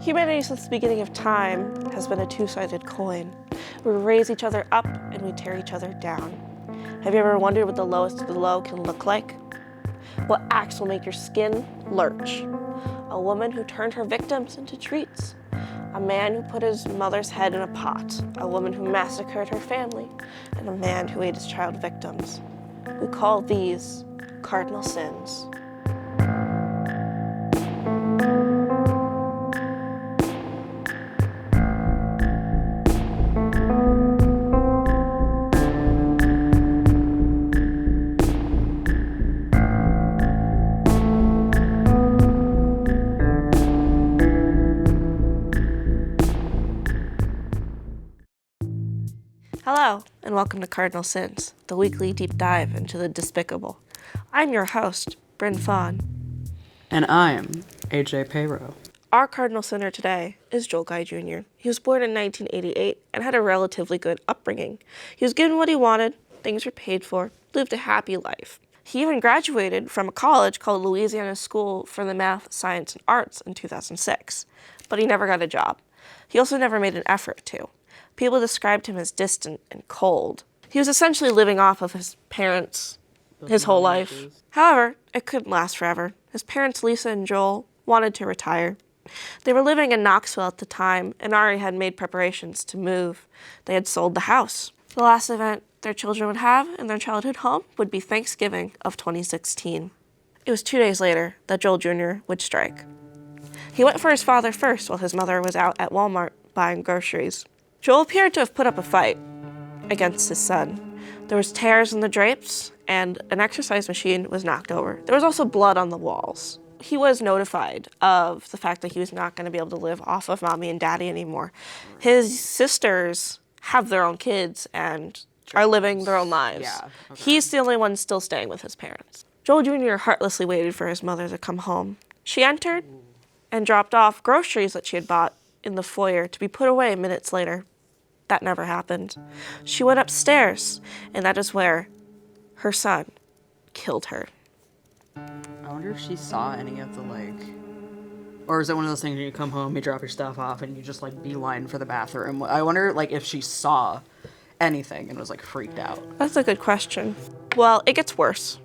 Humanity since the beginning of time has been a two-sided coin. We raise each other up and we tear each other down. Have you ever wondered what the lowest of the low can look like? What acts will make your skin lurch? A woman who turned her victims into treats. A man who put his mother's head in a pot. A woman who massacred her family. And a man who ate his child victims. We call these cardinal sins. Hello, and welcome to Cardinal Sins, the weekly deep dive into the despicable. I'm your host, Bryn Fawn. And I'm AJ Payro. Our cardinal sinner today is Joel Guy Jr. He was born in 1988 and had a relatively good upbringing. He was given what he wanted, things were paid for, lived a happy life. He even graduated from a college called Louisiana School for the Math, Science, and Arts in 2006, but he never got a job. He also never made an effort to. People described him as distant and cold. He was essentially living off of his parents his whole life. However, it couldn't last forever. His parents, Lisa and Joel, wanted to retire. They were living in Knoxville at the time and already had made preparations to move. They had sold the house. The last event their children would have in their childhood home would be Thanksgiving of 2016. It was 2 days later that Joel Jr. would strike. He went for his father first while his mother was out at Walmart buying groceries. Joel appeared to have put up a fight against his son. There was tears in the drapes, and an exercise machine was knocked over. There was also blood on the walls. He was notified of the fact that he was not going to be able to live off of mommy and daddy anymore. His sisters have their own kids and are living their own lives. Yeah, okay. He's the only one still staying with his parents. Joel Jr. heartlessly waited for his mother to come home. She entered and dropped off groceries that she had bought in the foyer to be put away minutes later. That never happened. She went upstairs, and that is where her son killed her. I wonder if she saw any of the, or is it one of those things where you come home, you drop your stuff off, and you just, beeline for the bathroom? I wonder, if she saw anything and was, freaked out. That's a good question. Well, it gets worse.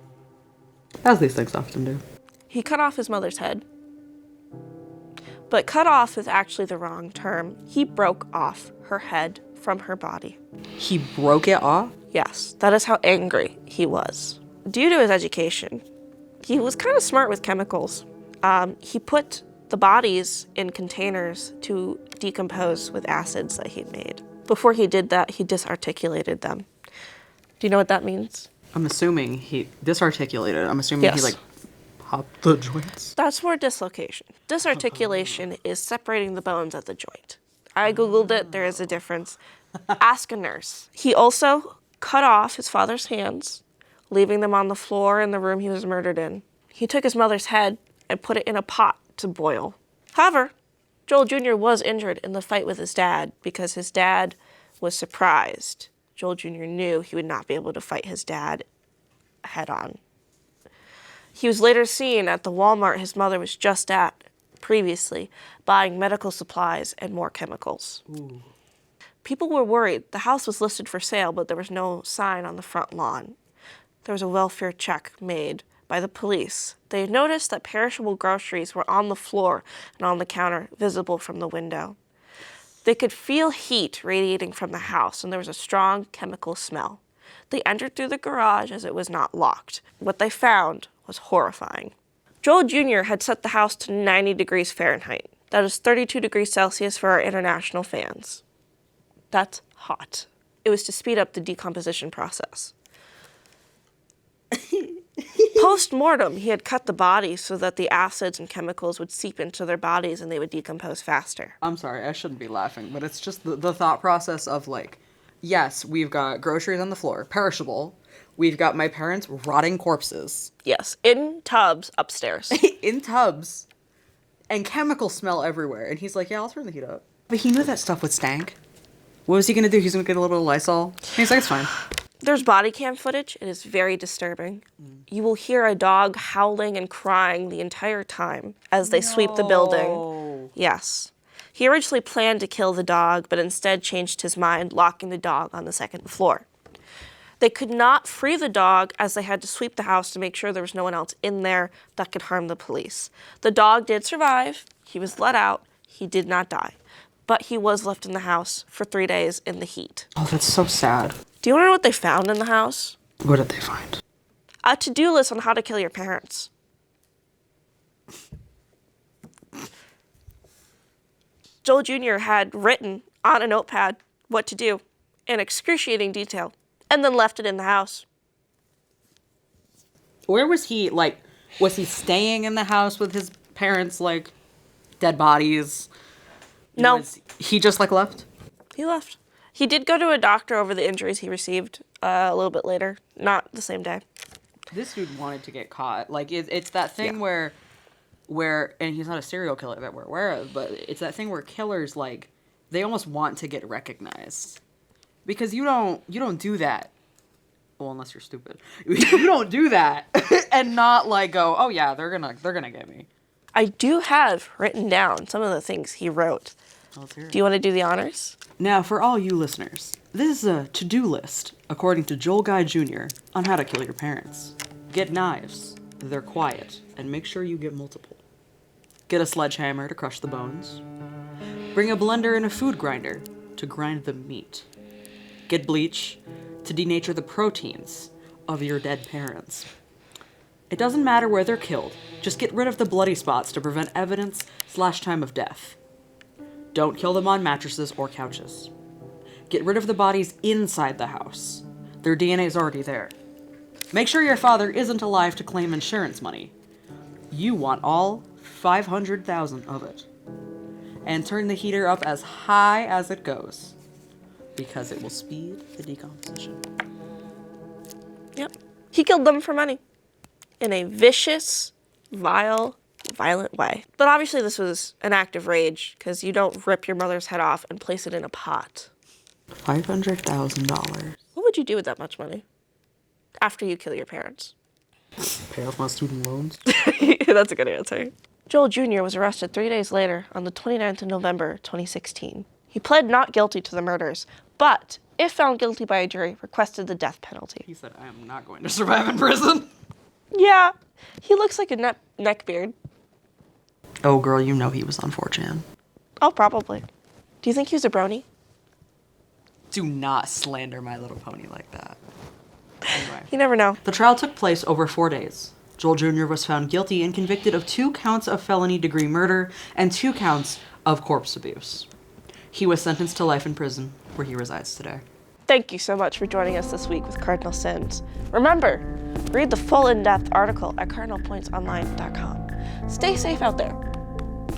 As these things often do. He cut off his mother's head. But cut off is actually the wrong term. He broke off her head from her body. He broke it off? Yes, that is how angry he was. Due to his education, he was kind of smart with chemicals. He put the bodies in containers to decompose with acids that he'd made. Before he did that, he disarticulated them. Do you know what that means? I'm assuming he disarticulated. I'm assuming Yes. he, popped the joints. That's more dislocation. Disarticulation is separating the bones at the joint. I Googled it, there is a difference. Ask a nurse. He also cut off his father's hands, leaving them on the floor in the room he was murdered in. He took his mother's head and put it in a pot to boil. However, Joel Jr. was injured in the fight with his dad because his dad was surprised. Joel Jr. knew he would not be able to fight his dad head on. He was later seen at the Walmart his mother was just at previously, buying medical supplies and more chemicals. Ooh. People were worried. The house was listed for sale, but there was no sign on the front lawn. There was a welfare check made by the police. They had noticed that perishable groceries were on the floor and on the counter, visible from the window. They could feel heat radiating from the house, and there was a strong chemical smell. They entered through the garage as it was not locked. What they found was horrifying. Joel Jr. had set the house to 90 degrees Fahrenheit. That is 32 degrees Celsius for our international fans. That's hot. It was to speed up the decomposition process. Post-mortem, he had cut the bodies so that the acids and chemicals would seep into their bodies and they would decompose faster. I'm sorry, I shouldn't be laughing, but it's just the thought process of, yes, we've got groceries on the floor, perishable. We've got my parents' rotting corpses. Yes, in tubs upstairs. In tubs. And chemical smell everywhere. And he's like, yeah, I'll turn the heat up. But he knew that stuff would stank. What was he going to do? He's going to get a little bit of Lysol? He's like, it's fine. There's body cam footage. It is very disturbing. You will hear a dog howling and crying the entire time as they sweep the building. Yes. He originally planned to kill the dog, but instead changed his mind, locking the dog on the second floor. They could not free the dog as they had to sweep the house to make sure there was no one else in there that could harm the police. The dog did survive. He was let out. He did not die. But he was left in the house for 3 days in the heat. Oh, that's so sad. Do you want to know what they found in the house? What did they find? A to-do list on how to kill your parents. Joel Jr. had written on a notepad what to do in excruciating detail and then left it in the house. Where was he? Like, was he staying in the house with his parents, like, dead bodies? No. He just, like, left? He left. He did go to a doctor over the injuries he received a little bit later, not the same day. This dude wanted to get caught. Like, it's that thing where, and he's not a serial killer that we're aware of, but it's that thing where killers, like, they almost want to get recognized. Because you don't do that. Well, unless you're stupid. You don't do that and not, like, go, oh, yeah, they're gonna get me. I do have written down some of the things he wrote. Let's hear it. Do you want to do the honors? Now, for all you listeners, this is a to-do list, according to Joel Guy Jr., on how to kill your parents. Get knives. They're quiet. And make sure you get multiple. Get a sledgehammer to crush the bones. Bring a blender and a food grinder to grind the meat. Get bleach to denature the proteins of your dead parents. It doesn't matter where they're killed. Just get rid of the bloody spots to prevent evidence/time of death. Don't kill them on mattresses or couches. Get rid of the bodies inside the house. Their DNA is already there. Make sure your father isn't alive to claim insurance money. You want all 500,000 of it. And turn the heater up as high as it goes, because it will speed the decomposition. Yep. He killed them for money in a vicious, vile, violent way. But obviously this was an act of rage, because you don't rip your mother's head off and place it in a pot. $500,000. What would you do with that much money after you kill your parents? Pay off my student loans. That's a good answer. Joel Jr. was arrested 3 days later on the 29th of November, 2016. He pled not guilty to the murders, but, if found guilty by a jury, requested the death penalty. He said, I am not going to survive in prison. Yeah, he looks like a neckbeard. Oh, girl, you know he was on 4chan. Oh, probably. Do you think he was a brony? Do not slander My Little Pony like that. Anyway. You never know. The trial took place over 4 days. Joel Jr. was found guilty and convicted of 2 counts of felony degree murder and 2 counts of corpse abuse. He was sentenced to life in prison, where he resides today. Thank you so much for joining us this week with Cardinal Sins. Remember, read the full in-depth article at cardinalpointsonline.com. Stay safe out there,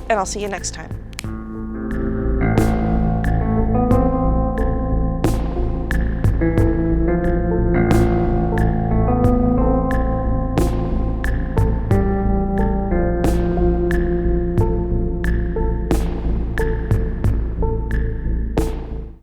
and I'll see you next time.